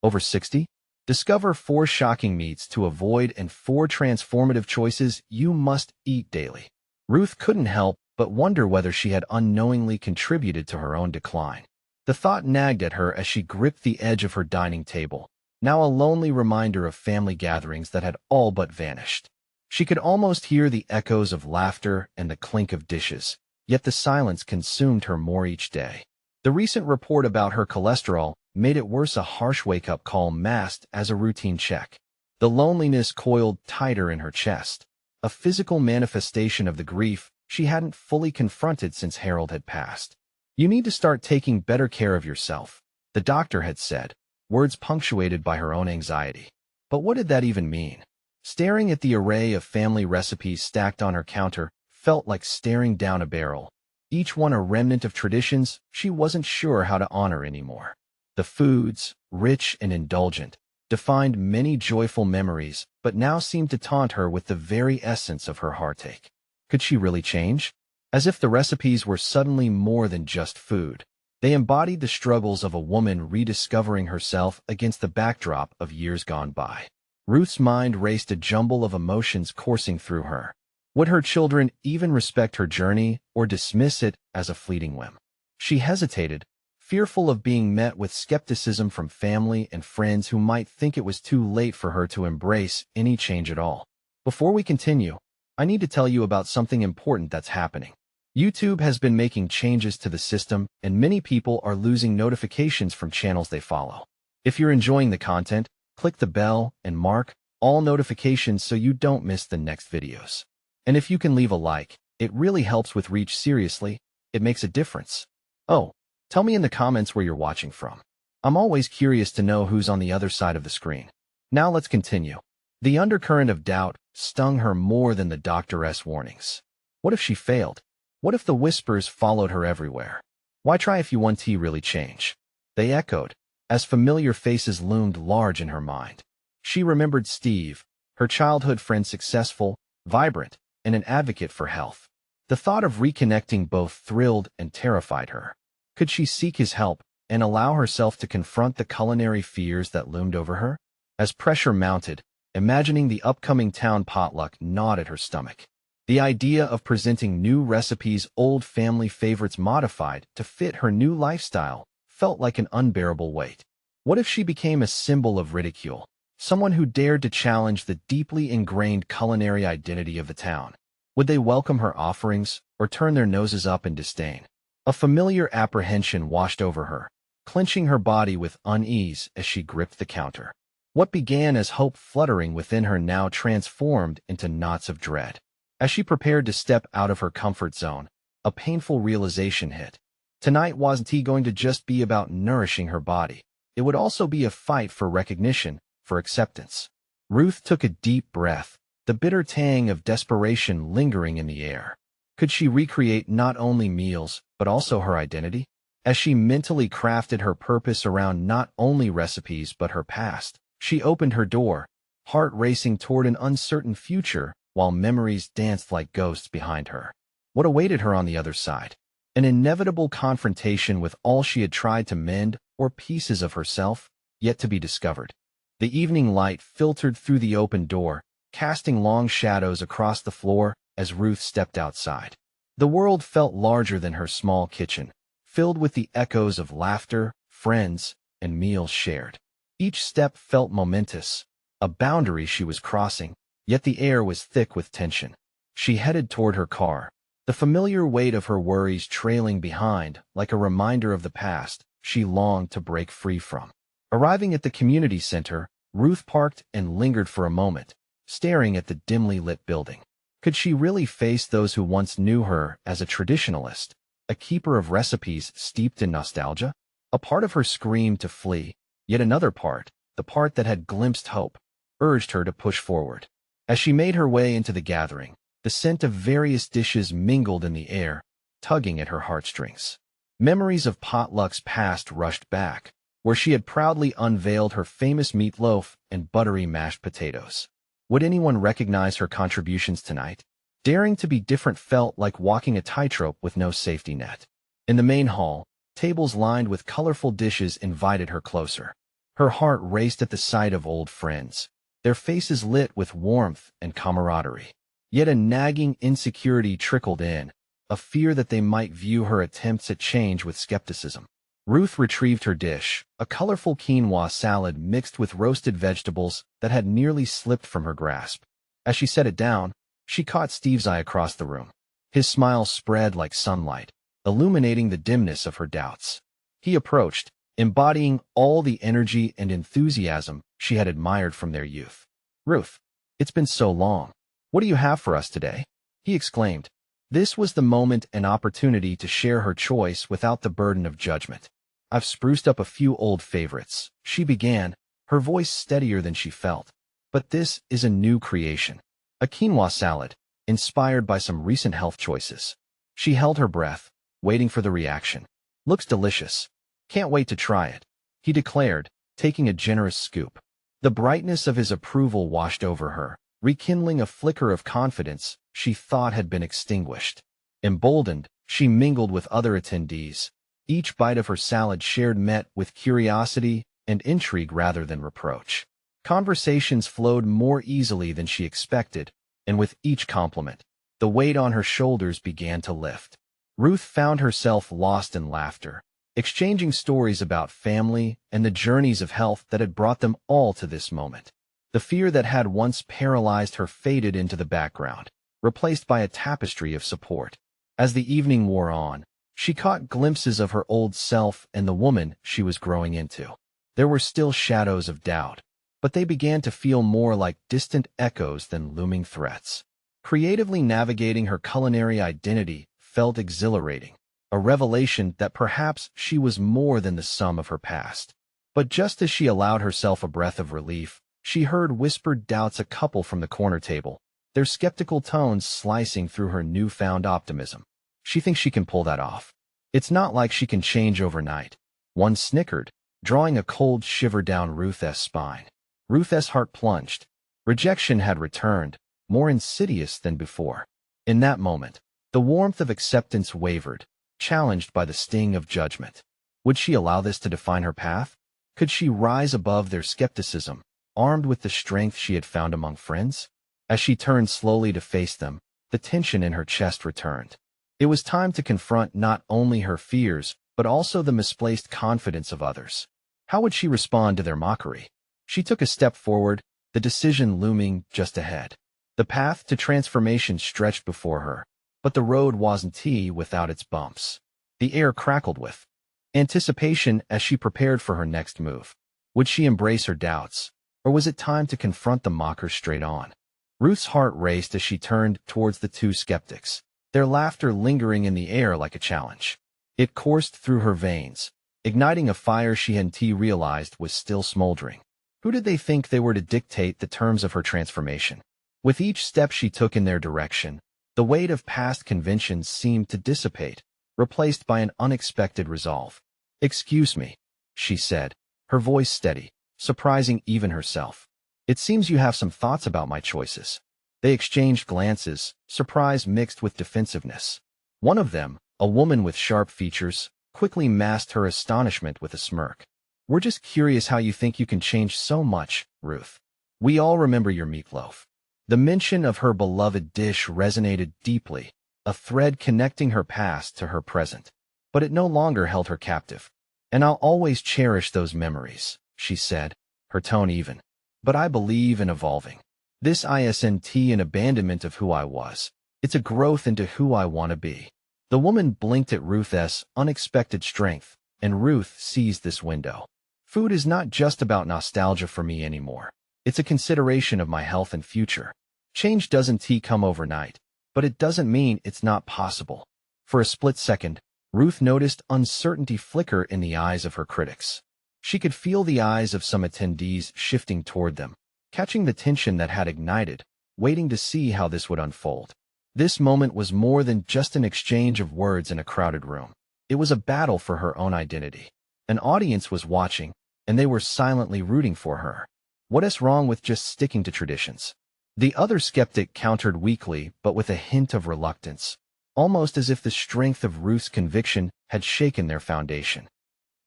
Over 60? Discover 4 shocking meats to avoid and 4 transformative choices you must eat daily. Ruth couldn't help but wonder whether she had unknowingly contributed to her own decline. The thought nagged at her as she gripped the edge of her dining table, now a lonely reminder of family gatherings that had all but vanished. She could almost hear the echoes of laughter and the clink of dishes, yet the silence consumed her more each day. The recent report about her cholesterol made it worse, a harsh wake-up call masked as a routine check. The loneliness coiled tighter in her chest, a physical manifestation of the grief she hadn't fully confronted since Harold had passed. "You need to start taking better care of yourself," the doctor had said, words punctuated by her own anxiety. But what did that even mean? Staring at the array of family recipes stacked on her counter felt like staring down a barrel, each one a remnant of traditions she wasn't sure how to honor anymore. The foods, rich and indulgent, defined many joyful memories, but now seemed to taunt her with the very essence of her heartache. Could she really change? As if the recipes were suddenly more than just food. They embodied the struggles of a woman rediscovering herself against the backdrop of years gone by. Ruth's mind raced, a jumble of emotions coursing through her. Would her children even respect her journey or dismiss it as a fleeting whim? She hesitated, fearful of being met with skepticism from family and friends who might think it was too late for her to embrace any change at all. Before we continue, I need to tell you about something important that's happening. YouTube has been making changes to the system, and many people are losing notifications from channels they follow. If you're enjoying the content, click the bell and mark all notifications so you don't miss the next videos. And if you can leave a like, it really helps with reach. Seriously, it makes a difference. Oh, tell me in the comments where you're watching from. I'm always curious to know who's on the other side of the screen. Now let's continue. The undercurrent of doubt stung her more than the doctor's warnings. What if she failed? What if the whispers followed her everywhere? Why try if you want to really change? They echoed, as familiar faces loomed large in her mind. She remembered Steve, her childhood friend, successful, vibrant, and an advocate for health. The thought of reconnecting both thrilled and terrified her. Could she seek his help and allow herself to confront the culinary fears that loomed over her? As pressure mounted, imagining the upcoming town potluck gnawed at her stomach. The idea of presenting new recipes, old family favorites modified to fit her new lifestyle, felt like an unbearable weight. What if she became a symbol of ridicule, someone who dared to challenge the deeply ingrained culinary identity of the town? Would they welcome her offerings or turn their noses up in disdain? A familiar apprehension washed over her, clenching her body with unease as she gripped the counter. What began as hope fluttering within her now transformed into knots of dread. As she prepared to step out of her comfort zone, a painful realization hit. Tonight wasn't going to just be about nourishing her body. It would also be a fight for recognition, for acceptance. Ruth took a deep breath, the bitter tang of desperation lingering in the air. Could she recreate not only meals, but also her identity? As she mentally crafted her purpose around not only recipes but her past, she opened her door, heart racing toward an uncertain future, while memories danced like ghosts behind her. What awaited her on the other side? An inevitable confrontation with all she had tried to mend, or pieces of herself, yet to be discovered. The evening light filtered through the open door, casting long shadows across the floor as Ruth stepped outside. The world felt larger than her small kitchen, filled with the echoes of laughter, friends, and meals shared. Each step felt momentous, a boundary she was crossing, yet the air was thick with tension. She headed toward her car, the familiar weight of her worries trailing behind like a reminder of the past she longed to break free from. Arriving at the community center, Ruth parked and lingered for a moment, staring at the dimly lit building. Could she really face those who once knew her as a traditionalist, a keeper of recipes steeped in nostalgia? A part of her screamed to flee, yet another part, the part that had glimpsed hope, urged her to push forward. As she made her way into the gathering, the scent of various dishes mingled in the air, tugging at her heartstrings. Memories of potlucks past rushed back, where she had proudly unveiled her famous meatloaf and buttery mashed potatoes. Would anyone recognize her contributions tonight? Daring to be different felt like walking a tightrope with no safety net. In the main hall, tables lined with colorful dishes invited her closer. Her heart raced at the sight of old friends, their faces lit with warmth and camaraderie. Yet a nagging insecurity trickled in, a fear that they might view her attempts at change with skepticism. Ruth retrieved her dish, a colorful quinoa salad mixed with roasted vegetables that had nearly slipped from her grasp. As she set it down, she caught Steve's eye across the room. His smile spread like sunlight, illuminating the dimness of her doubts. He approached, embodying all the energy and enthusiasm she had admired from their youth. "Ruth, it's been so long. What do you have for us today?" he exclaimed. This was the moment and opportunity to share her choice without the burden of judgment. "I've spruced up a few old favorites," she began, her voice steadier than she felt. "But this is a new creation. A quinoa salad, inspired by some recent health choices." She held her breath, waiting for the reaction. "Looks delicious. Can't wait to try it," he declared, taking a generous scoop. The brightness of his approval washed over her, rekindling a flicker of confidence she thought had been extinguished. Emboldened, she mingled with other attendees, each bite of her salad shared met with curiosity and intrigue rather than reproach. Conversations flowed more easily than she expected, and with each compliment, the weight on her shoulders began to lift. Ruth found herself lost in laughter, exchanging stories about family and the journeys of health that had brought them all to this moment. The fear that had once paralyzed her faded into the background, replaced by a tapestry of support. As the evening wore on, she caught glimpses of her old self and the woman she was growing into. There were still shadows of doubt, but they began to feel more like distant echoes than looming threats. Creatively navigating her culinary identity felt exhilarating, a revelation that perhaps she was more than the sum of her past. But just as she allowed herself a breath of relief, she heard whispered doubts echo from the corner table, their skeptical tones slicing through her newfound optimism. "She thinks she can pull that off. It's not like she can change overnight." One snickered, drawing a cold shiver down Ruth's spine. Ruth's heart plunged. Rejection had returned, more insidious than before. In that moment, the warmth of acceptance wavered, challenged by the sting of judgment. Would she allow this to define her path? Could she rise above their skepticism, armed with the strength she had found among friends? As she turned slowly to face them, the tension in her chest returned. It was time to confront not only her fears, but also the misplaced confidence of others. How would she respond to their mockery? She took a step forward, the decision looming just ahead. The path to transformation stretched before her, but the road wasn't without its bumps. The air crackled with anticipation as she prepared for her next move. Would she embrace her doubts, or was it time to confront the mockers straight on? Ruth's heart raced as she turned towards the two skeptics, their laughter lingering in the air like a challenge. It coursed through her veins, igniting a fire she hadn't realized was still smoldering. Who did they think they were to dictate the terms of her transformation? With each step she took in their direction, the weight of past conventions seemed to dissipate, replaced by an unexpected resolve. "Excuse me," she said, her voice steady, surprising even herself. "It seems you have some thoughts about my choices." They exchanged glances, surprise mixed with defensiveness. One of them, a woman with sharp features, quickly masked her astonishment with a smirk. "We're just curious how you think you can change so much, Ruth. We all remember your meatloaf." The mention of her beloved dish resonated deeply, a thread connecting her past to her present. But it no longer held her captive. "And I'll always cherish those memories," she said, her tone even. "But I believe in evolving. This isn't an abandonment of who I was. It's a growth into who I want to be." The woman blinked at Ruth's unexpected strength, and Ruth seized this window. "Food is not just about nostalgia for me anymore. It's a consideration of my health and future. Change doesn't come overnight, but it doesn't mean it's not possible." For a split second, Ruth noticed uncertainty flicker in the eyes of her critics. She could feel the eyes of some attendees shifting toward them, catching the tension that had ignited, waiting to see how this would unfold. This moment was more than just an exchange of words in a crowded room. It was a battle for her own identity. An audience was watching, and they were silently rooting for her. What is wrong with just sticking to traditions? The other skeptic countered weakly, but with a hint of reluctance, almost as if the strength of Ruth's conviction had shaken their foundation.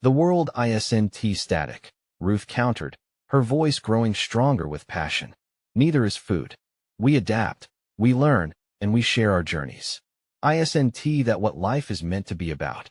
"The world isn't static," Ruth countered, her voice growing stronger with passion. Neither is food. We adapt, we learn, and we share our journeys. Isn't that what life is meant to be about?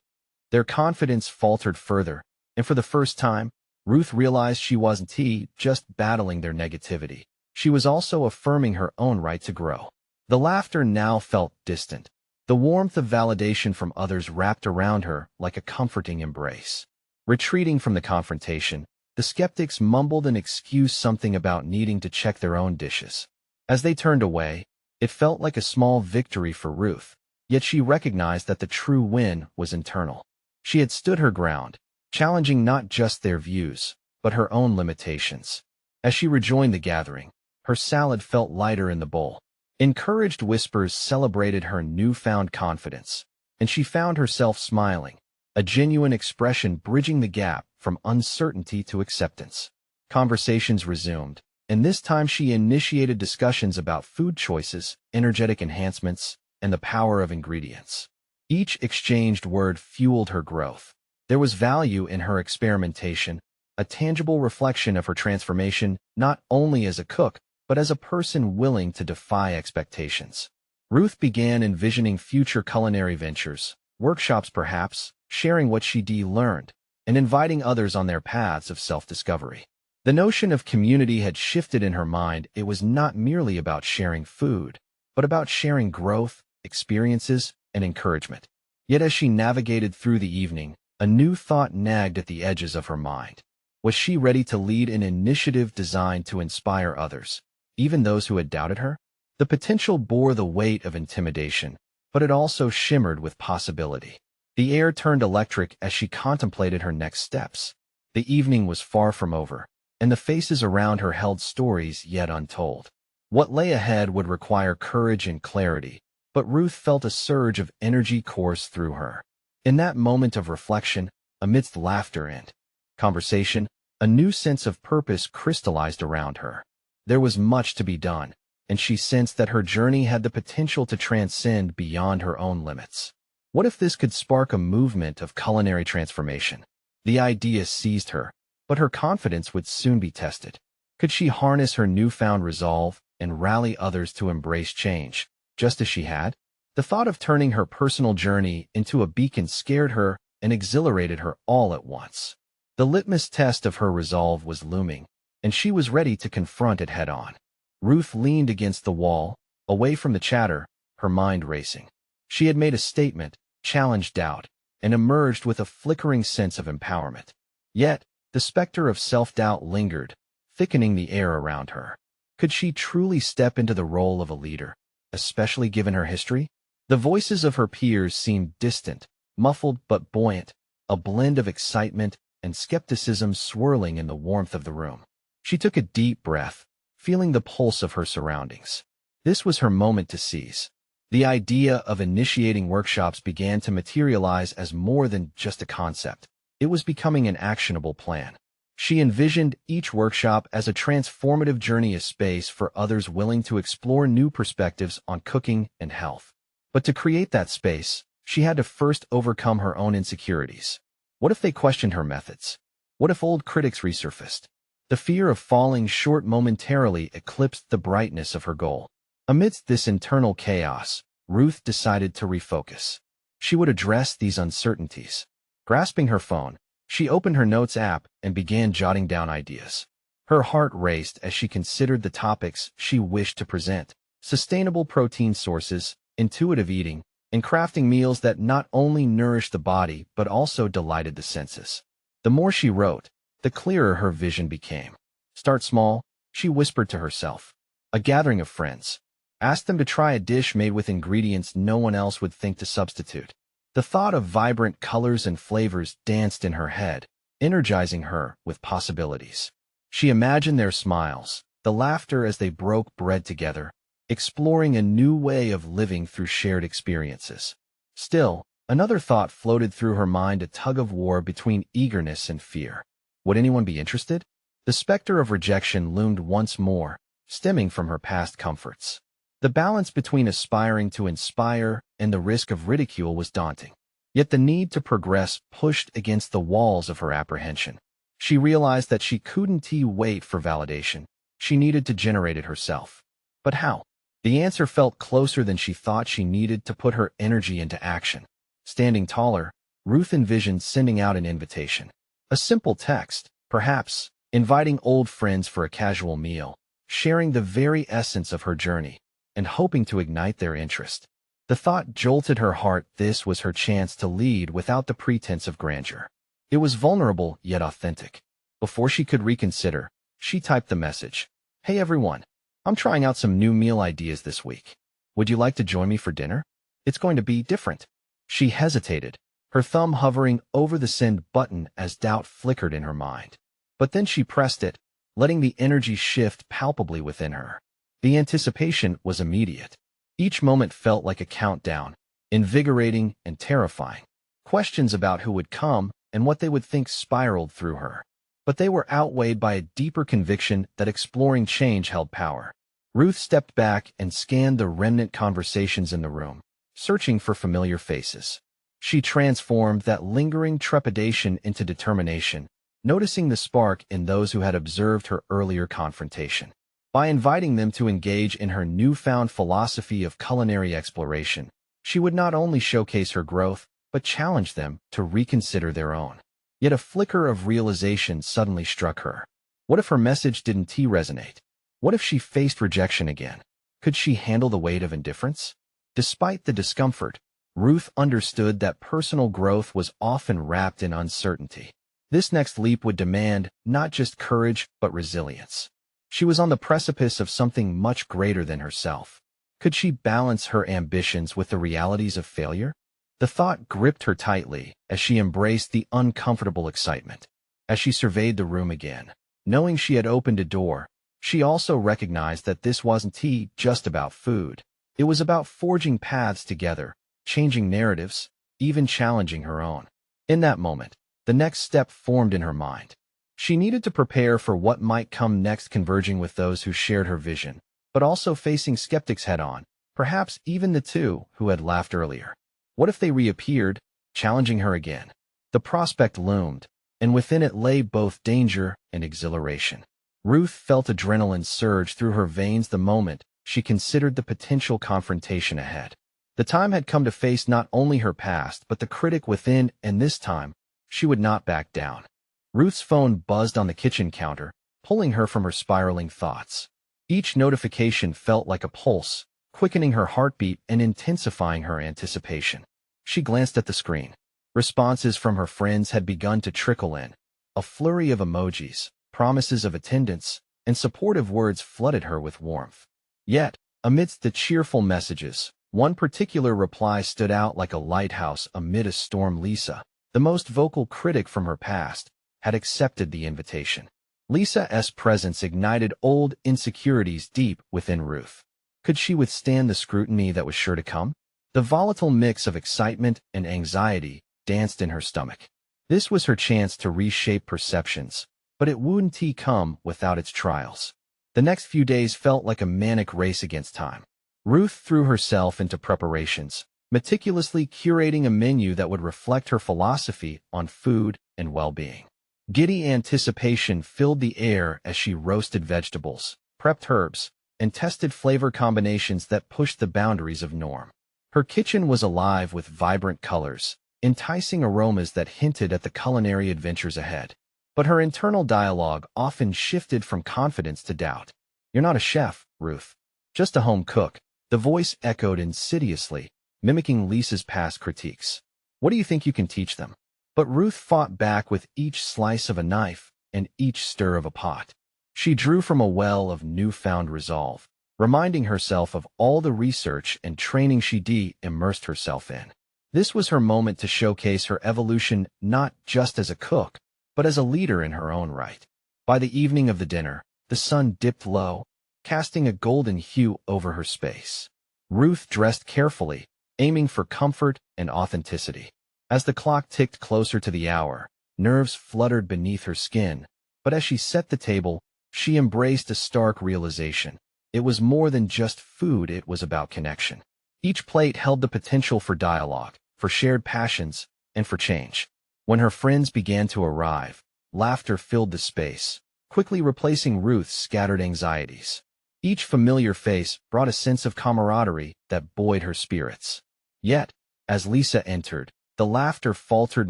Their confidence faltered further, and for the first time, Ruth realized she wasn't just battling their negativity. She was also affirming her own right to grow. The laughter now felt distant. The warmth of validation from others wrapped around her like a comforting embrace. Retreating from the confrontation, the skeptics mumbled an excuse, something about needing to check their own dishes. As they turned away, it felt like a small victory for Ruth, yet she recognized that the true win was internal. She had stood her ground, challenging not just their views, but her own limitations. As she rejoined the gathering, her salad felt lighter in the bowl. Encouraged whispers celebrated her newfound confidence, and she found herself smiling, a genuine expression bridging the gap from uncertainty to acceptance. Conversations resumed, and this time she initiated discussions about food choices, energetic enhancements, and the power of ingredients. Each exchanged word fueled her growth. There was value in her experimentation, a tangible reflection of her transformation not only as a cook, but as a person willing to defy expectations. Ruth began envisioning future culinary ventures, workshops perhaps, sharing what she'd learned, and inviting others on their paths of self-discovery. The notion of community had shifted in her mind. It was not merely about sharing food, but about sharing growth, experiences, and encouragement. Yet as she navigated through the evening, a new thought nagged at the edges of her mind. Was she ready to lead an initiative designed to inspire others, even those who had doubted her? The potential bore the weight of intimidation, but it also shimmered with possibility. The air turned electric as she contemplated her next steps. The evening was far from over, and the faces around her held stories yet untold. What lay ahead would require courage and clarity, but Ruth felt a surge of energy course through her. In that moment of reflection, amidst laughter and conversation, a new sense of purpose crystallized around her. There was much to be done, and she sensed that her journey had the potential to transcend beyond her own limits. What if this could spark a movement of culinary transformation? The idea seized her, but her confidence would soon be tested. Could she harness her newfound resolve and rally others to embrace change, just as she had? The thought of turning her personal journey into a beacon scared her and exhilarated her all at once. The litmus test of her resolve was looming, and she was ready to confront it head-on. Ruth leaned against the wall, away from the chatter, her mind racing. She had made a statement, challenged doubt, and emerged with a flickering sense of empowerment. Yet, the specter of self-doubt lingered, thickening the air around her. Could she truly step into the role of a leader, especially given her history? The voices of her peers seemed distant, muffled but buoyant, a blend of excitement and skepticism swirling in the warmth of the room. She took a deep breath, feeling the pulse of her surroundings. This was her moment to seize. The idea of initiating workshops began to materialize as more than just a concept. It was becoming an actionable plan. She envisioned each workshop as a transformative journey, a space for others willing to explore new perspectives on cooking and health. But to create that space, she had to first overcome her own insecurities. What if they questioned her methods? What if old critics resurfaced? The fear of falling short momentarily eclipsed the brightness of her goal. Amidst this internal chaos, Ruth decided to refocus. She would address these uncertainties. Grasping her phone, she opened her notes app and began jotting down ideas. Her heart raced as she considered the topics she wished to present: sustainable protein sources, intuitive eating, and crafting meals that not only nourished the body but also delighted the senses. The more she wrote, the clearer her vision became. Start small, she whispered to herself. A gathering of friends. Ask them to try a dish made with ingredients no one else would think to substitute. The thought of vibrant colors and flavors danced in her head, energizing her with possibilities. She imagined their smiles, the laughter as they broke bread together, exploring a new way of living through shared experiences. Still, another thought floated through her mind, a tug-of-war between eagerness and fear. Would anyone be interested? The specter of rejection loomed once more, stemming from her past comforts. The balance between aspiring to inspire and the risk of ridicule was daunting. Yet the need to progress pushed against the walls of her apprehension. She realized that she couldn't wait for validation. She needed to generate it herself. But how? The answer felt closer than she thought. She needed to put her energy into action. Standing taller, Ruth envisioned sending out an invitation. A simple text, perhaps, inviting old friends for a casual meal, sharing the very essence of her journey, and hoping to ignite their interest. The thought jolted her heart. This was her chance to lead without the pretense of grandeur. It was vulnerable yet authentic. Before she could reconsider, she typed the message. Hey everyone, I'm trying out some new meal ideas this week. Would you like to join me for dinner? It's going to be different. She hesitated, her thumb hovering over the send button as doubt flickered in her mind. But then she pressed it, letting the energy shift palpably within her. The anticipation was immediate. Each moment felt like a countdown, invigorating and terrifying. Questions about who would come and what they would think spiraled through her. But they were outweighed by a deeper conviction that exploring change held power. Ruth stepped back and scanned the remnant conversations in the room, searching for familiar faces. She transformed that lingering trepidation into determination, noticing the spark in those who had observed her earlier confrontation. By inviting them to engage in her newfound philosophy of culinary exploration, she would not only showcase her growth, but challenge them to reconsider their own. Yet a flicker of realization suddenly struck her. What if her message didn't resonate? What if she faced rejection again? Could she handle the weight of indifference? Despite the discomfort, Ruth understood that personal growth was often wrapped in uncertainty. This next leap would demand not just courage, but resilience. She was on the precipice of something much greater than herself. Could she balance her ambitions with the realities of failure? The thought gripped her tightly as she embraced the uncomfortable excitement. As she surveyed the room again, knowing she had opened a door, she also recognized that this wasn't just about food. It was about forging paths together, changing narratives, even challenging her own. In that moment, the next step formed in her mind. She needed to prepare for what might come next, converging with those who shared her vision, but also facing skeptics head-on, perhaps even the two who had laughed earlier. What if they reappeared, challenging her again? The prospect loomed, and within it lay both danger and exhilaration. Ruth felt adrenaline surge through her veins the moment she considered the potential confrontation ahead. The time had come to face not only her past but the critic within, and this time, she would not back down. Ruth's phone buzzed on the kitchen counter, pulling her from her spiraling thoughts. Each notification felt like a pulse, quickening her heartbeat and intensifying her anticipation. She glanced at the screen. Responses from her friends had begun to trickle in. A flurry of emojis, promises of attendance, and supportive words flooded her with warmth. Yet, amidst the cheerful messages, one particular reply stood out like a lighthouse amid a storm. Lisa, the most vocal critic from her past, had accepted the invitation. Lisa's presence ignited old insecurities deep within Ruth. Could she withstand the scrutiny that was sure to come? The volatile mix of excitement and anxiety danced in her stomach. This was her chance to reshape perceptions, but it wouldn't come without its trials. The next few days felt like a manic race against time. Ruth threw herself into preparations, meticulously curating a menu that would reflect her philosophy on food and well-being. Giddy anticipation filled the air as she roasted vegetables, prepped herbs, and tested flavor combinations that pushed the boundaries of norm. Her kitchen was alive with vibrant colors, enticing aromas that hinted at the culinary adventures ahead. But her internal dialogue often shifted from confidence to doubt. "You're not a chef, Ruth. Just a home cook," the voice echoed insidiously, mimicking Lisa's past critiques. "What do you think you can teach them?" But Ruth fought back with each slice of a knife and each stir of a pot. She drew from a well of newfound resolve, reminding herself of all the research and training she immersed herself in. This was her moment to showcase her evolution not just as a cook, but as a leader in her own right. By the evening of the dinner, the sun dipped low, casting a golden hue over her space. Ruth dressed carefully, aiming for comfort and authenticity. As the clock ticked closer to the hour, nerves fluttered beneath her skin, but as she set the table, she embraced a stark realization. It was more than just food, it was about connection. Each plate held the potential for dialogue, for shared passions, and for change. When her friends began to arrive, laughter filled the space, quickly replacing Ruth's scattered anxieties. Each familiar face brought a sense of camaraderie that buoyed her spirits. Yet, as Lisa entered, the laughter faltered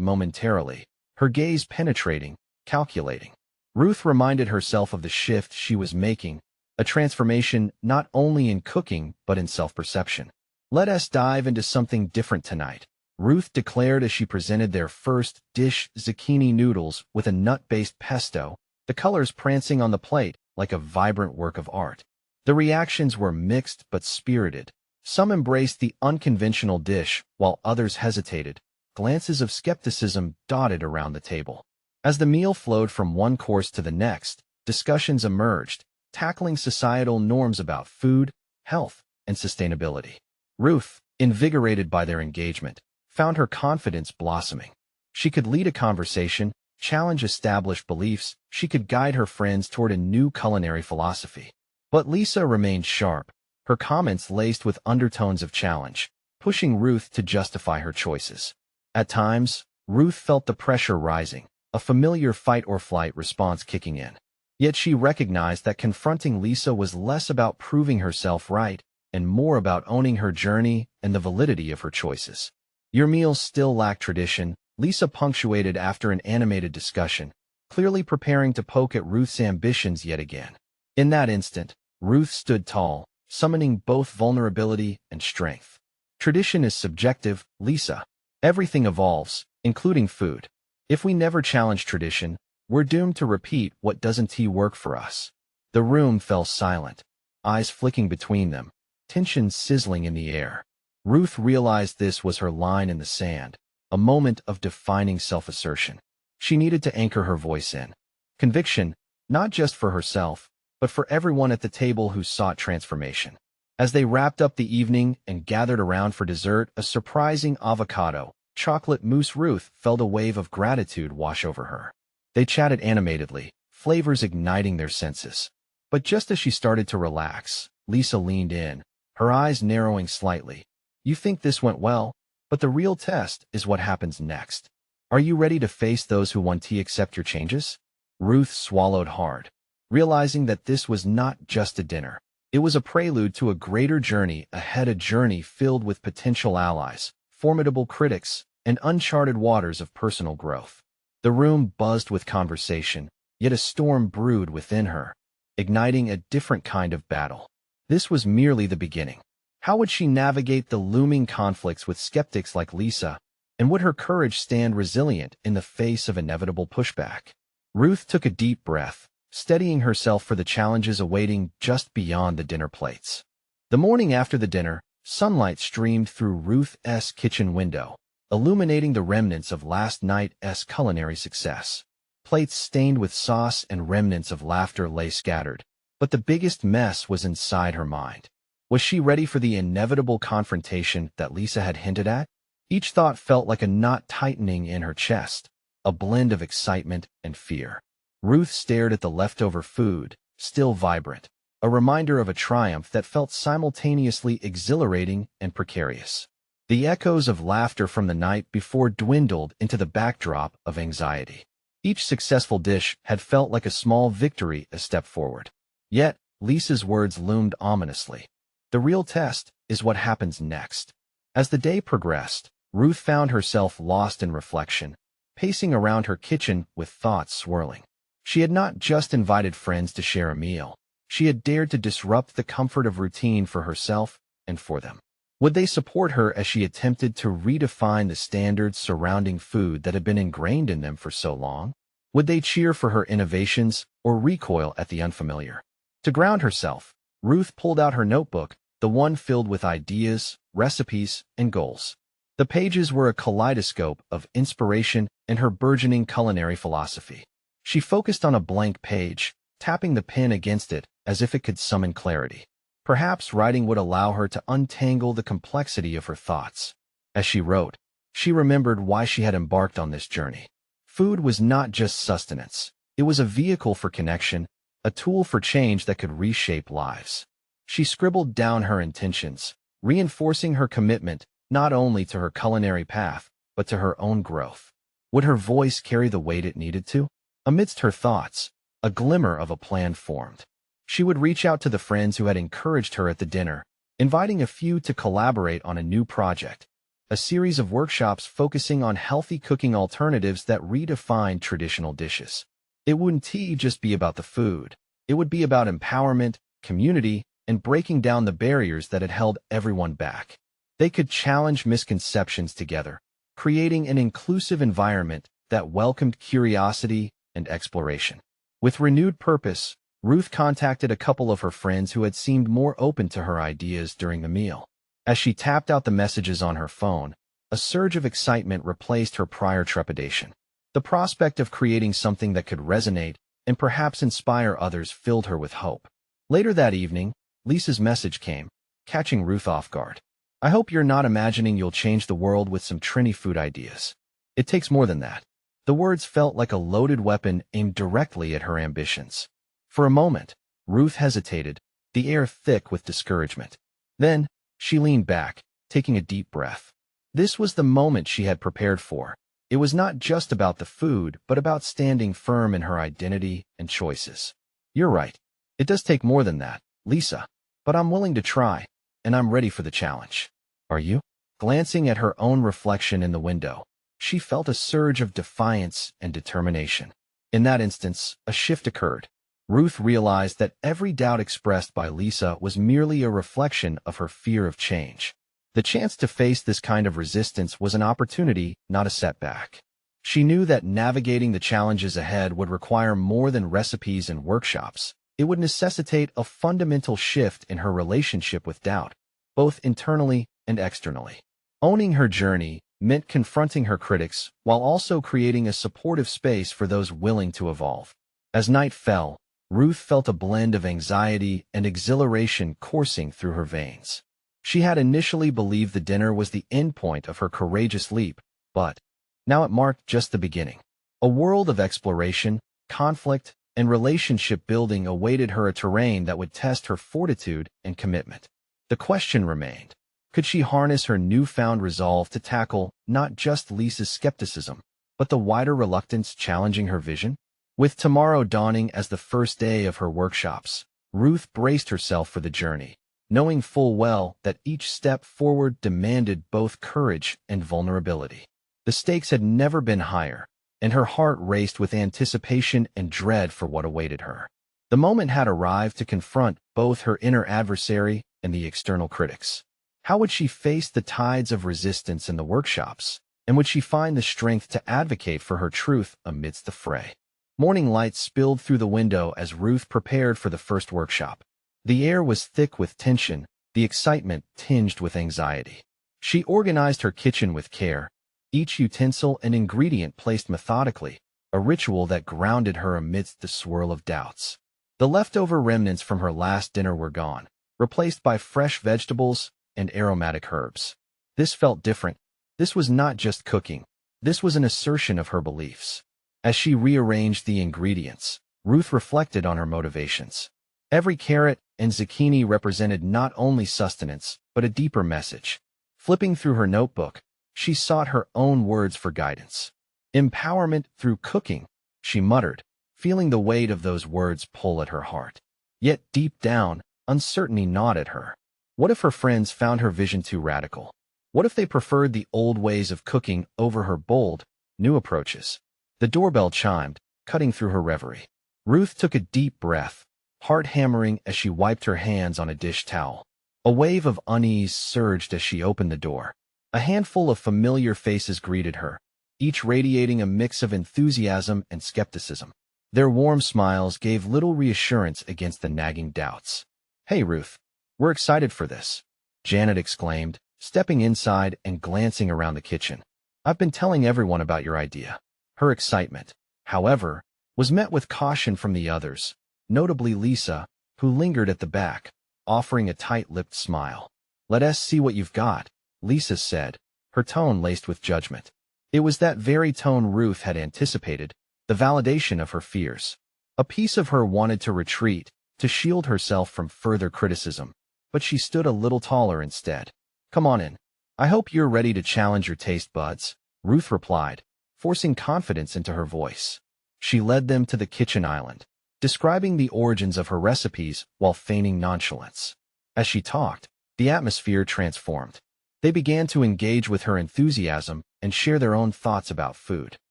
momentarily, her gaze penetrating, calculating. Ruth reminded herself of the shift she was making, a transformation not only in cooking but in self-perception. "Let us dive into something different tonight," Ruth declared as she presented their first dish, zucchini noodles with a nut-based pesto, the colors prancing on the plate like a vibrant work of art. The reactions were mixed but spirited. Some embraced the unconventional dish, while others hesitated. Glances of skepticism dotted around the table. As the meal flowed from one course to the next, discussions emerged, tackling societal norms about food, health, and sustainability. Ruth, invigorated by their engagement, found her confidence blossoming. She could lead a conversation, challenge established beliefs, she could guide her friends toward a new culinary philosophy. But Lisa remained sharp, her comments laced with undertones of challenge, pushing Ruth to justify her choices. At times, Ruth felt the pressure rising, a familiar fight-or-flight response kicking in. Yet she recognized that confronting Lisa was less about proving herself right and more about owning her journey and the validity of her choices. "Your meals still lack tradition," Lisa punctuated after an animated discussion, clearly preparing to poke at Ruth's ambitions yet again. In that instant, Ruth stood tall, summoning both vulnerability and strength. "Tradition is subjective, Lisa. Everything evolves, including food. If we never challenge tradition, we're doomed to repeat what doesn't work for us." The room fell silent, eyes flicking between them, tension sizzling in the air. Ruth realized this was her line in the sand, a moment of defining self-assertion. She needed to anchor her voice in conviction, not just for herself, but for everyone at the table who sought transformation. As they wrapped up the evening and gathered around for dessert, a surprising avocado, chocolate mousse, Ruth felt a wave of gratitude wash over her. They chatted animatedly, flavors igniting their senses. But just as she started to relax, Lisa leaned in, her eyes narrowing slightly. "You think this went well, but the real test is what happens next. Are you ready to face those who want to accept your changes?" Ruth swallowed hard, realizing that this was not just a dinner. It was a prelude to a greater journey ahead, a journey filled with potential allies, formidable critics, and uncharted waters of personal growth. The room buzzed with conversation, yet a storm brewed within her, igniting a different kind of battle. This was merely the beginning. How would she navigate the looming conflicts with skeptics like Lisa, and would her courage stand resilient in the face of inevitable pushback? Ruth took a deep breath, steadying herself for the challenges awaiting just beyond the dinner plates. The morning after the dinner, sunlight streamed through Ruth's kitchen window, illuminating the remnants of last night's culinary success. Plates stained with sauce and remnants of laughter lay scattered, but the biggest mess was inside her mind. Was she ready for the inevitable confrontation that Lisa had hinted at? Each thought felt like a knot tightening in her chest, a blend of excitement and fear. Ruth stared at the leftover food, still vibrant, a reminder of a triumph that felt simultaneously exhilarating and precarious. The echoes of laughter from the night before dwindled into the backdrop of anxiety. Each successful dish had felt like a small victory, a step forward. Yet, Lisa's words loomed ominously. The real test is what happens next. As the day progressed, Ruth found herself lost in reflection, pacing around her kitchen with thoughts swirling. She had not just invited friends to share a meal. She had dared to disrupt the comfort of routine for herself and for them. Would they support her as she attempted to redefine the standards surrounding food that had been ingrained in them for so long? Would they cheer for her innovations or recoil at the unfamiliar? To ground herself, Ruth pulled out her notebook, the one filled with ideas, recipes, and goals. The pages were a kaleidoscope of inspiration and her burgeoning culinary philosophy. She focused on a blank page, tapping the pen against it as if it could summon clarity. Perhaps writing would allow her to untangle the complexity of her thoughts. As she wrote, she remembered why she had embarked on this journey. Food was not just sustenance. It was a vehicle for connection, a tool for change that could reshape lives. She scribbled down her intentions, reinforcing her commitment not only to her culinary path, but to her own growth. Would her voice carry the weight it needed to? Amidst her thoughts, a glimmer of a plan formed. She would reach out to the friends who had encouraged her at the dinner, inviting a few to collaborate on a new project, a series of workshops focusing on healthy cooking alternatives that redefine traditional dishes. It wouldn't just be about the food. It would be about empowerment, community, and breaking down the barriers that had held everyone back. They could challenge misconceptions together, creating an inclusive environment that welcomed curiosity and exploration. With renewed purpose, Ruth contacted a couple of her friends who had seemed more open to her ideas during the meal. As she tapped out the messages on her phone, a surge of excitement replaced her prior trepidation. The prospect of creating something that could resonate and perhaps inspire others filled her with hope. Later that evening, Lisa's message came, catching Ruth off guard. I hope you're not imagining you'll change the world with some Trini food ideas. It takes more than that. The words felt like a loaded weapon aimed directly at her ambitions. For a moment, Ruth hesitated, the air thick with discouragement. Then, she leaned back, taking a deep breath. This was the moment she had prepared for. It was not just about the food, but about standing firm in her identity and choices. You're right. It does take more than that, Lisa. But I'm willing to try, and I'm ready for the challenge. Are you? Glancing at her own reflection in the window, she felt a surge of defiance and determination. In that instance, a shift occurred. Ruth realized that every doubt expressed by Lisa was merely a reflection of her fear of change. The chance to face this kind of resistance was an opportunity, not a setback. She knew that navigating the challenges ahead would require more than recipes and workshops. It would necessitate a fundamental shift in her relationship with doubt, both internally and externally. Owning her journey meant confronting her critics while also creating a supportive space for those willing to evolve. As night fell, Ruth felt a blend of anxiety and exhilaration coursing through her veins. She had initially believed the dinner was the endpoint of her courageous leap, but now it marked just the beginning. A world of exploration, conflict, and relationship building awaited her, a terrain that would test her fortitude and commitment. The question remained, could she harness her newfound resolve to tackle not just Lisa's skepticism, but the wider reluctance challenging her vision? With tomorrow dawning as the first day of her workshops, Ruth braced herself for the journey, knowing full well that each step forward demanded both courage and vulnerability. The stakes had never been higher, and her heart raced with anticipation and dread for what awaited her. The moment had arrived to confront both her inner adversary and the external critics. How would she face the tides of resistance in the workshops, and would she find the strength to advocate for her truth amidst the fray? Morning light spilled through the window as Ruth prepared for the first workshop. The air was thick with tension, the excitement tinged with anxiety. She organized her kitchen with care, each utensil and ingredient placed methodically, a ritual that grounded her amidst the swirl of doubts. The leftover remnants from her last dinner were gone, replaced by fresh vegetables and aromatic herbs. This felt different. This was not just cooking. This was an assertion of her beliefs. As she rearranged the ingredients, Ruth reflected on her motivations. Every carrot and zucchini represented not only sustenance, but a deeper message. Flipping through her notebook, she sought her own words for guidance. Empowerment through cooking, she muttered, feeling the weight of those words pull at her heart. Yet deep down, uncertainty gnawed at her. What if her friends found her vision too radical? What if they preferred the old ways of cooking over her bold, new approaches? The doorbell chimed, cutting through her reverie. Ruth took a deep breath, heart hammering as she wiped her hands on a dish towel. A wave of unease surged as she opened the door. A handful of familiar faces greeted her, each radiating a mix of enthusiasm and skepticism. Their warm smiles gave little reassurance against the nagging doubts. "Hey, Ruth. We're excited for this," Janet exclaimed, stepping inside and glancing around the kitchen. "I've been telling everyone about your idea." Her excitement, however, was met with caution from the others, notably Lisa, who lingered at the back, offering a tight-lipped smile. "Let us see what you've got," Lisa said, her tone laced with judgment. It was that very tone Ruth had anticipated, the validation of her fears. A piece of her wanted to retreat, to shield herself from further criticism, but she stood a little taller instead. "Come on in. I hope you're ready to challenge your taste buds," Ruth replied, forcing confidence into her voice. She led them to the kitchen island, describing the origins of her recipes while feigning nonchalance. As she talked, the atmosphere transformed. They began to engage with her enthusiasm and share their own thoughts about food.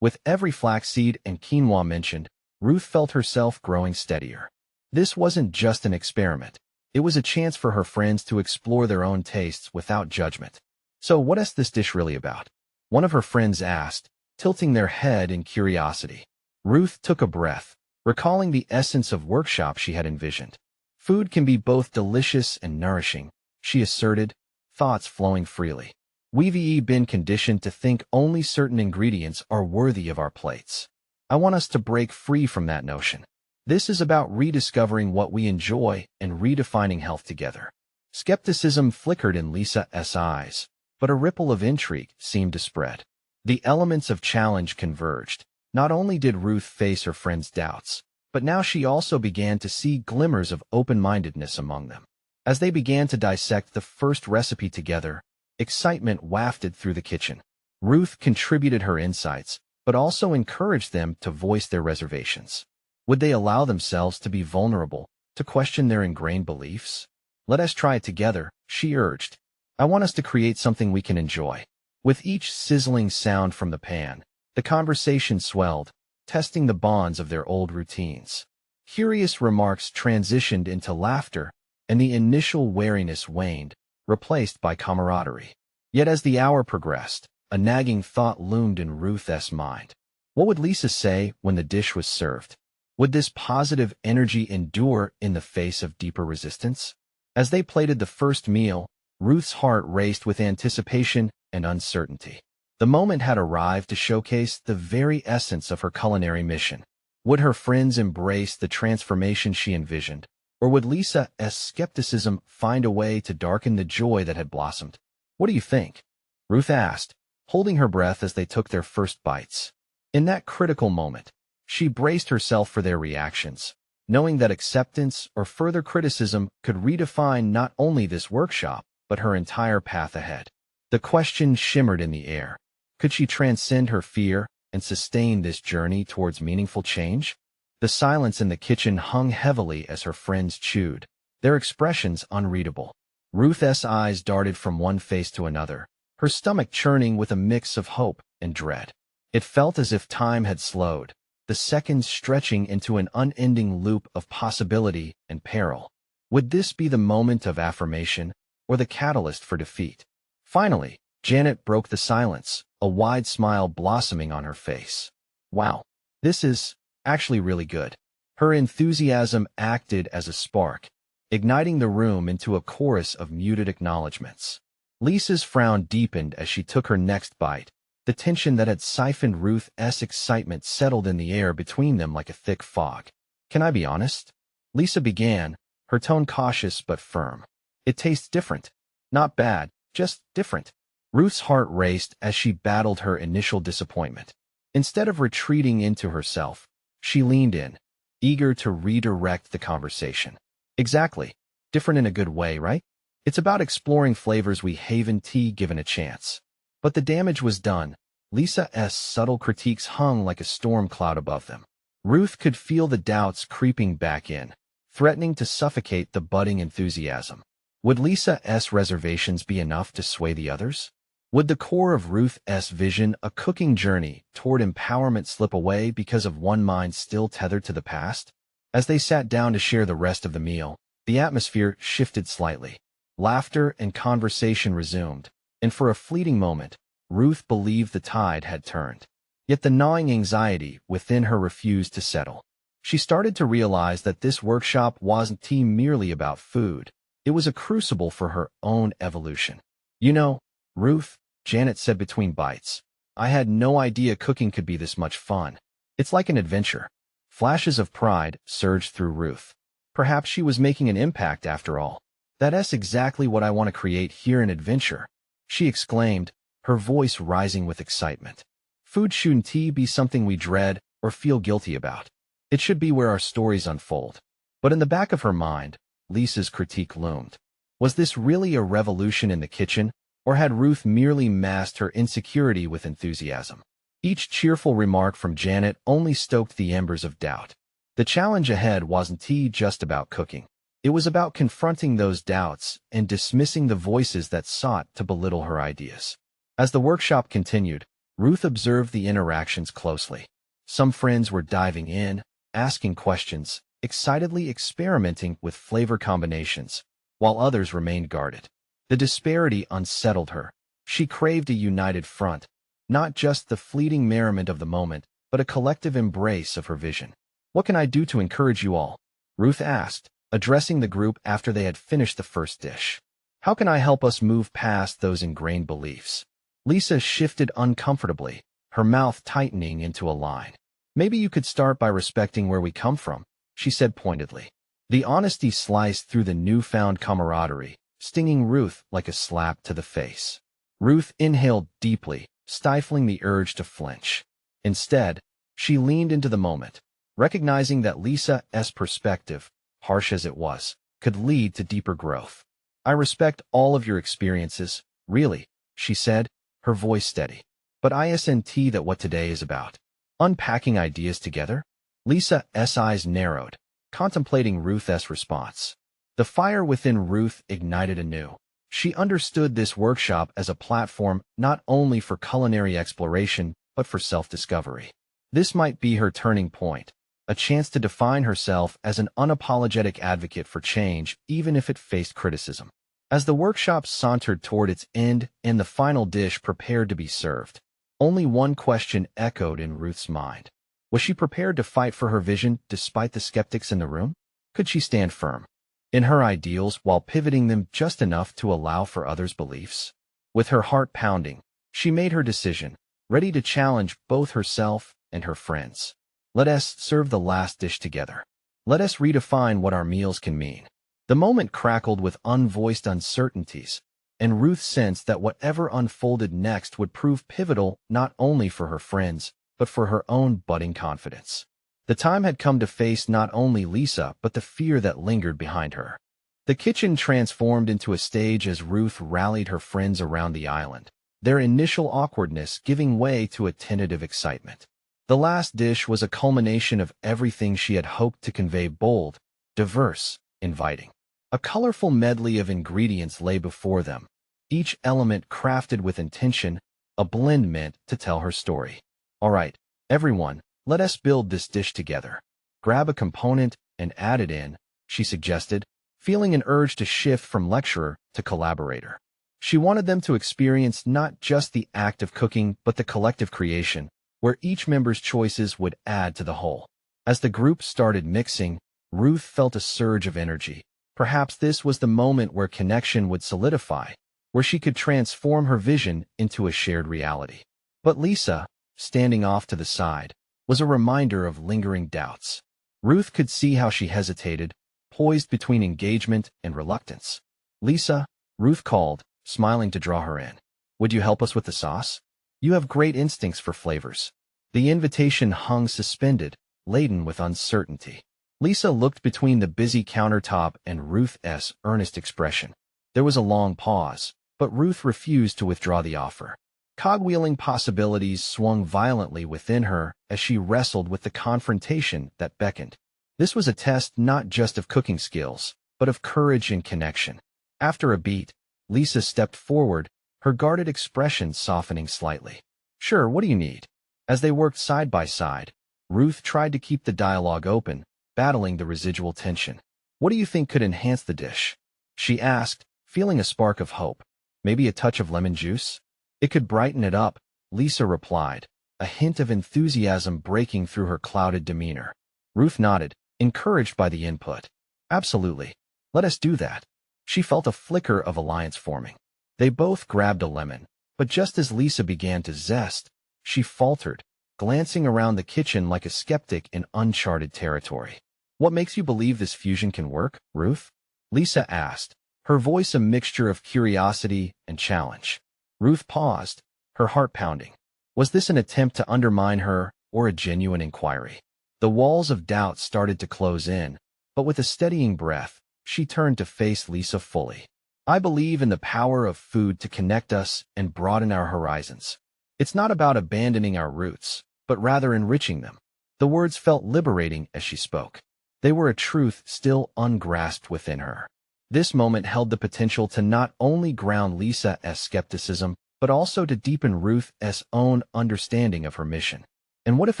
With every flaxseed and quinoa mentioned, Ruth felt herself growing steadier. This wasn't just an experiment. It was a chance for her friends to explore their own tastes without judgment. "So what is this dish really about?" one of her friends asked, tilting their head in curiosity. Ruth took a breath, recalling the essence of workshop she had envisioned. "Food can be both delicious and nourishing," she asserted, thoughts flowing freely. "We've been conditioned to think only certain ingredients are worthy of our plates. I want us to break free from that notion. This is about rediscovering what we enjoy and redefining health together." Skepticism flickered in Lisa's eyes, but a ripple of intrigue seemed to spread. The elements of challenge converged. Not only did Ruth face her friend's doubts, but now she also began to see glimmers of open-mindedness among them. As they began to dissect the first recipe together, excitement wafted through the kitchen. Ruth contributed her insights, but also encouraged them to voice their reservations. Would they allow themselves to be vulnerable, to question their ingrained beliefs? "Let us try it together," she urged. "I want us to create something we can enjoy." With each sizzling sound from the pan, the conversation swelled, testing the bonds of their old routines. Curious remarks transitioned into laughter, and the initial wariness waned, replaced by camaraderie. Yet as the hour progressed, a nagging thought loomed in Ruth's mind. What would Lisa say when the dish was served? Would this positive energy endure in the face of deeper resistance? As they plated the first meal, Ruth's heart raced with anticipation and uncertainty. The moment had arrived to showcase the very essence of her culinary mission. Would her friends embrace the transformation she envisioned, or would Lisa's skepticism find a way to darken the joy that had blossomed? "What do you think?" Ruth asked, holding her breath as they took their first bites. In that critical moment, she braced herself for their reactions, knowing that acceptance or further criticism could redefine not only this workshop, but her entire path ahead. The question shimmered in the air. Could she transcend her fear and sustain this journey towards meaningful change? The silence in the kitchen hung heavily as her friends chewed, their expressions unreadable. Ruth's eyes darted from one face to another, her stomach churning with a mix of hope and dread. It felt as if time had slowed, the seconds stretching into an unending loop of possibility and peril. Would this be the moment of affirmation, or the catalyst for defeat? Finally, Janet broke the silence, a wide smile blossoming on her face. "Wow, this is actually really good." Her enthusiasm acted as a spark, igniting the room into a chorus of muted acknowledgments. Lisa's frown deepened as she took her next bite. The tension that had siphoned Ruth's excitement settled in the air between them like a thick fog. "Can I be honest?" Lisa began, her tone cautious but firm. "It tastes different. Not bad, just different." Ruth's heart raced as she battled her initial disappointment. Instead of retreating into herself, she leaned in, eager to redirect the conversation. "Exactly. Different in a good way, right? It's about exploring flavors we haven't given a chance." But the damage was done. Lisa's subtle critiques hung like a storm cloud above them. Ruth could feel the doubts creeping back in, threatening to suffocate the budding enthusiasm. Would Lisa's reservations be enough to sway the others? Would the core of Ruth's vision, a cooking journey toward empowerment, slip away because of one mind still tethered to the past? As they sat down to share the rest of the meal, the atmosphere shifted slightly. Laughter and conversation resumed, and for a fleeting moment, Ruth believed the tide had turned. Yet the gnawing anxiety within her refused to settle. She started to realize that this workshop wasn't merely about food. It was a crucible for her own evolution. "You know, Ruth," Janet said between bites, "I had no idea cooking could be this much fun. It's like an adventure." Flashes of pride surged through Ruth. Perhaps she was making an impact after all. "That's exactly what I want to create here, an adventure," she exclaimed, her voice rising with excitement. "Food shouldn't be something we dread or feel guilty about. It should be where our stories unfold." But in the back of her mind, Lisa's critique loomed. Was this really a revolution in the kitchen, or had Ruth merely masked her insecurity with enthusiasm? Each cheerful remark from Janet only stoked the embers of doubt. The challenge ahead wasn't just about cooking. It was about confronting those doubts and dismissing the voices that sought to belittle her ideas. As the workshop continued, Ruth observed the interactions closely. Some friends were diving in, asking questions, excitedly experimenting with flavor combinations, while others remained guarded. The disparity unsettled her. She craved a united front, not just the fleeting merriment of the moment, but a collective embrace of her vision. "What can I do to encourage you all?" Ruth asked, addressing the group after they had finished the first dish. "How can I help us move past those ingrained beliefs?" Lisa shifted uncomfortably, her mouth tightening into a line. "Maybe you could start by respecting where we come from," she said pointedly. The honesty sliced through the newfound camaraderie, stinging Ruth like a slap to the face. Ruth inhaled deeply, stifling the urge to flinch. Instead, she leaned into the moment, recognizing that Lisa's perspective, harsh as it was, could lead to deeper growth. "I respect all of your experiences, really," she said, her voice steady. "But isn't that what today is about? Unpacking ideas together?" Lisa's eyes narrowed, contemplating Ruth's response. The fire within Ruth ignited anew. She understood this workshop as a platform not only for culinary exploration, but for self-discovery. This might be her turning point, a chance to define herself as an unapologetic advocate for change, even if it faced criticism. As the workshop sauntered toward its end and the final dish prepared to be served, only one question echoed in Ruth's mind. Was she prepared to fight for her vision despite the skeptics in the room? Could she stand firm in her ideals while pivoting them just enough to allow for others' beliefs? With her heart pounding, she made her decision, ready to challenge both herself and her friends. "Let us serve the last dish together. Let us redefine what our meals can mean." The moment crackled with unvoiced uncertainties, and Ruth sensed that whatever unfolded next would prove pivotal not only for her friends, but for her own budding confidence. The time had come to face not only Lisa, but the fear that lingered behind her. The kitchen transformed into a stage as Ruth rallied her friends around the island, their initial awkwardness giving way to a tentative excitement. The last dish was a culmination of everything she had hoped to convey: bold, diverse, inviting. A colorful medley of ingredients lay before them, each element crafted with intention, a blend meant to tell her story. "All right, everyone, let us build this dish together. Grab a component and add it in," she suggested, feeling an urge to shift from lecturer to collaborator. She wanted them to experience not just the act of cooking, but the collective creation, where each member's choices would add to the whole. As the group started mixing, Ruth felt a surge of energy. Perhaps this was the moment where connection would solidify, where she could transform her vision into a shared reality. But Lisa, standing off to the side, was a reminder of lingering doubts. Ruth could see how she hesitated, poised between engagement and reluctance. "Lisa," Ruth called, smiling to draw her in. "Would you help us with the sauce? You have great instincts for flavors." The invitation hung suspended, laden with uncertainty. Lisa looked between the busy countertop and Ruth's earnest expression. There was a long pause, but Ruth refused to withdraw the offer. Cogwheeling possibilities swung violently within her as she wrestled with the confrontation that beckoned. This was a test not just of cooking skills, but of courage and connection. After a beat, Lisa stepped forward, her guarded expression softening slightly. "Sure, what do you need?" As they worked side by side, Ruth tried to keep the dialogue open, battling the residual tension. "What do you think could enhance the dish?" she asked, feeling a spark of hope. "Maybe a touch of lemon juice? It could brighten it up," Lisa replied, a hint of enthusiasm breaking through her clouded demeanor. Ruth nodded, encouraged by the input. "Absolutely. Let us do that." She felt a flicker of alliance forming. They both grabbed a lemon, but just as Lisa began to zest, she faltered, glancing around the kitchen like a skeptic in uncharted territory. "What makes you believe this fusion can work, Ruth?" Lisa asked, her voice a mixture of curiosity and challenge. Ruth paused, her heart pounding. Was this an attempt to undermine her or a genuine inquiry? The walls of doubt started to close in, but with a steadying breath, she turned to face Lisa fully. "I believe in the power of food to connect us and broaden our horizons. It's not about abandoning our roots, but rather enriching them. The words felt liberating as she spoke. They were a truth still ungrasped within her. This moment held the potential to not only ground Lisa's skepticism, but also to deepen Ruth's own understanding of her mission. And what if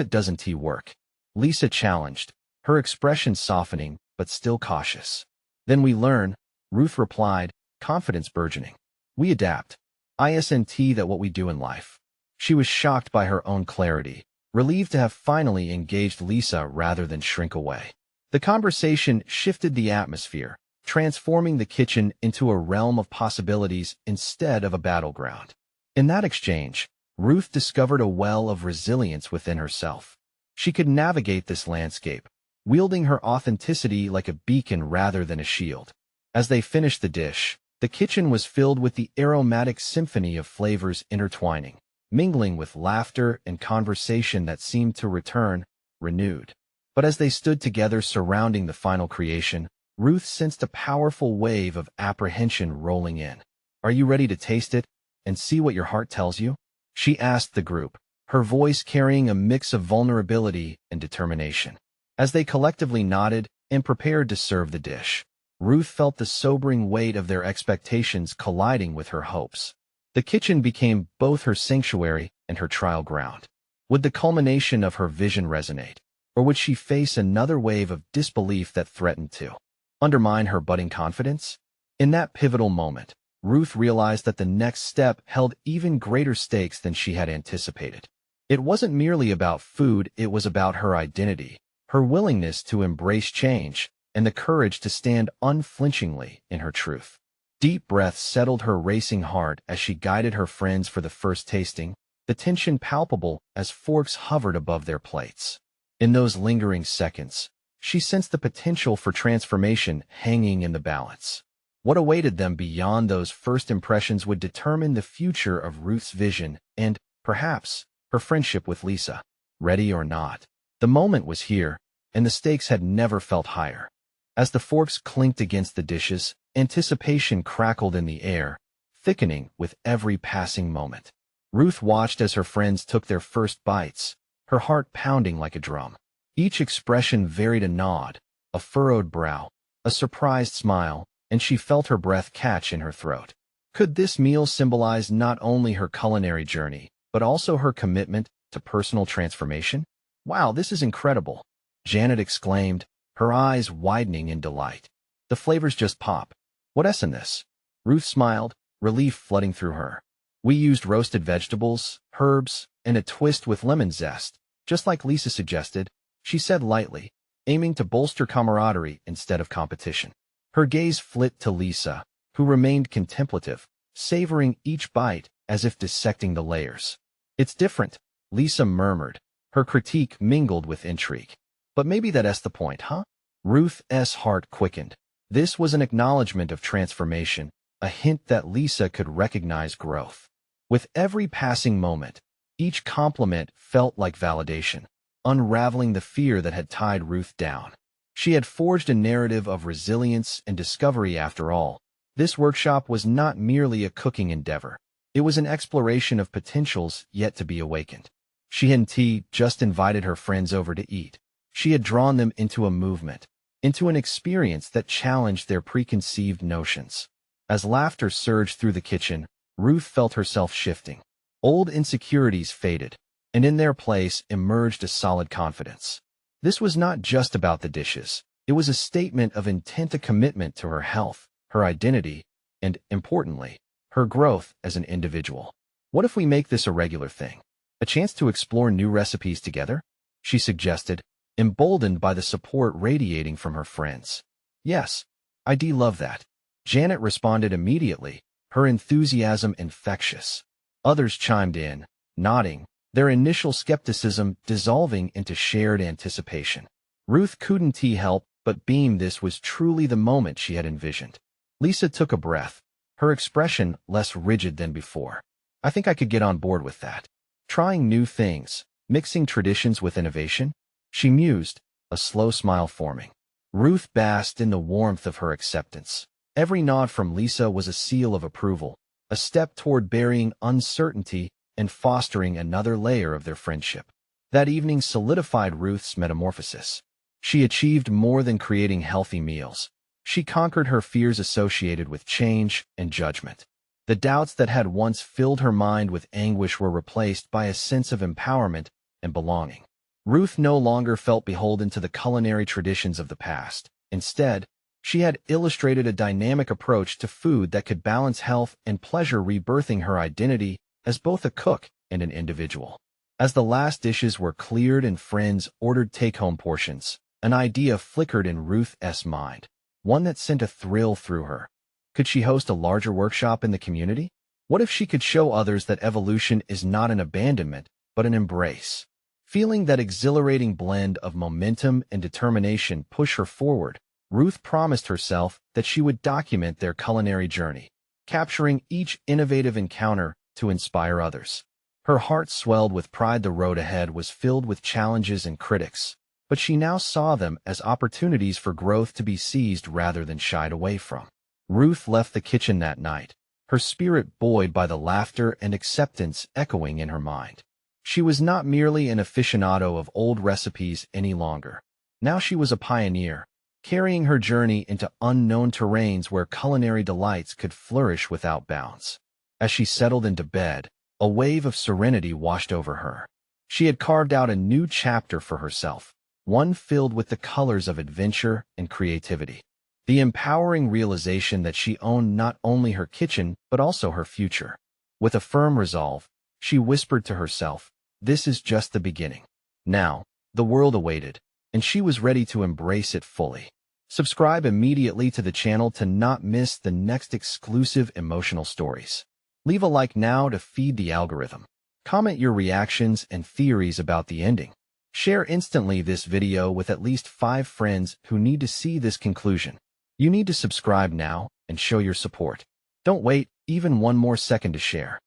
it doesn't work? Lisa challenged, her expression softening, but still cautious. Then we learn, Ruth replied, confidence burgeoning. We adapt. Isn't that what we do in life? She was shocked by her own clarity, relieved to have finally engaged Lisa rather than shrink away. The conversation shifted the atmosphere, transforming the kitchen into a realm of possibilities instead of a battleground. In that exchange, Ruth discovered a well of resilience within herself. She could navigate this landscape, wielding her authenticity like a beacon rather than a shield. As they finished the dish, the kitchen was filled with the aromatic symphony of flavors intertwining, mingling with laughter and conversation that seemed to return, renewed. But as they stood together surrounding the final creation, Ruth sensed a powerful wave of apprehension rolling in. Are you ready to taste it and see what your heart tells you? She asked the group, her voice carrying a mix of vulnerability and determination. As they collectively nodded and prepared to serve the dish, Ruth felt the sobering weight of their expectations colliding with her hopes. The kitchen became both her sanctuary and her trial ground. Would the culmination of her vision resonate, or would she face another wave of disbelief that threatened to undermine her budding confidence? In that pivotal moment, Ruth realized that the next step held even greater stakes than she had anticipated. It wasn't merely about food, it was about her identity, her willingness to embrace change, and the courage to stand unflinchingly in her truth. Deep breaths settled her racing heart as she guided her friends for the first tasting, the tension palpable as forks hovered above their plates. In those lingering seconds, she sensed the potential for transformation hanging in the balance. What awaited them beyond those first impressions would determine the future of Ruth's vision and, perhaps, her friendship with Lisa. Ready or not, the moment was here, and the stakes had never felt higher. As the forks clinked against the dishes, anticipation crackled in the air, thickening with every passing moment. Ruth watched as her friends took their first bites, her heart pounding like a drum. Each expression varied: a nod, a furrowed brow, a surprised smile, and she felt her breath catch in her throat. Could this meal symbolize not only her culinary journey, but also her commitment to personal transformation? Wow, this is incredible, Janet exclaimed, her eyes widening in delight. The flavors just pop. What's in this? Ruth smiled, relief flooding through her. We used roasted vegetables, herbs, and a twist with lemon zest, just like Lisa suggested, she said lightly, aiming to bolster camaraderie instead of competition. Her gaze flit to Lisa, who remained contemplative, savoring each bite as if dissecting the layers. It's different, Lisa murmured, her critique mingled with intrigue. But maybe that's the point, huh? Ruth's heart quickened. This was an acknowledgement of transformation, a hint that Lisa could recognize growth. With every passing moment, each compliment felt like validation, unraveling the fear that had tied Ruth down. She had forged a narrative of resilience and discovery after all. This workshop was not merely a cooking endeavor. It was an exploration of potentials yet to be awakened. She hadn't just invited her friends over to eat. She had drawn them into a movement, into an experience that challenged their preconceived notions. As laughter surged through the kitchen, Ruth felt herself shifting. Old insecurities faded, and in their place emerged a solid confidence. This was not just about the dishes. It was a statement of intent, a commitment to her health, her identity, and, importantly, her growth as an individual. What if we make this a regular thing? A chance to explore new recipes together? She suggested, emboldened by the support radiating from her friends. Yes, I'd love that. Janet responded immediately, her enthusiasm infectious. Others chimed in, nodding, their initial skepticism dissolving into shared anticipation. Ruth couldn't help but beam. This was truly the moment she had envisioned. Lisa took a breath, her expression less rigid than before. I think I could get on board with that. Trying new things, mixing traditions with innovation? She mused, a slow smile forming. Ruth basked in the warmth of her acceptance. Every nod from Lisa was a seal of approval, a step toward burying uncertainty and fostering another layer of their friendship. That evening solidified Ruth's metamorphosis. She achieved more than creating healthy meals. She conquered her fears associated with change and judgment. The doubts that had once filled her mind with anguish were replaced by a sense of empowerment and belonging. Ruth no longer felt beholden to the culinary traditions of the past. Instead, she had illustrated a dynamic approach to food that could balance health and pleasure, rebirthing her identity as both a cook and an individual. As the last dishes were cleared and friends ordered take-home portions, an idea flickered in Ruth's mind, one that sent a thrill through her. Could she host a larger workshop in the community? What if she could show others that evolution is not an abandonment, but an embrace? Feeling that exhilarating blend of momentum and determination push her forward, Ruth promised herself that she would document their culinary journey, capturing each innovative encounter to inspire others. Her heart swelled with pride. The road ahead was filled with challenges and critics, but she now saw them as opportunities for growth to be seized rather than shied away from. Ruth left the kitchen that night, her spirit buoyed by the laughter and acceptance echoing in her mind. She was not merely an aficionado of old recipes any longer. Now she was a pioneer, carrying her journey into unknown terrains where culinary delights could flourish without bounds. As she settled into bed, a wave of serenity washed over her. She had carved out a new chapter for herself, one filled with the colors of adventure and creativity. The empowering realization that she owned not only her kitchen but also her future. With a firm resolve, she whispered to herself, "This is just the beginning." Now, the world awaited, and she was ready to embrace it fully. Subscribe immediately to the channel to not miss the next exclusive emotional stories. Leave a like now to feed the algorithm. Comment your reactions and theories about the ending. Share instantly this video with at least 5 friends who need to see this conclusion. You need to subscribe now and show your support. Don't wait even one more second to share.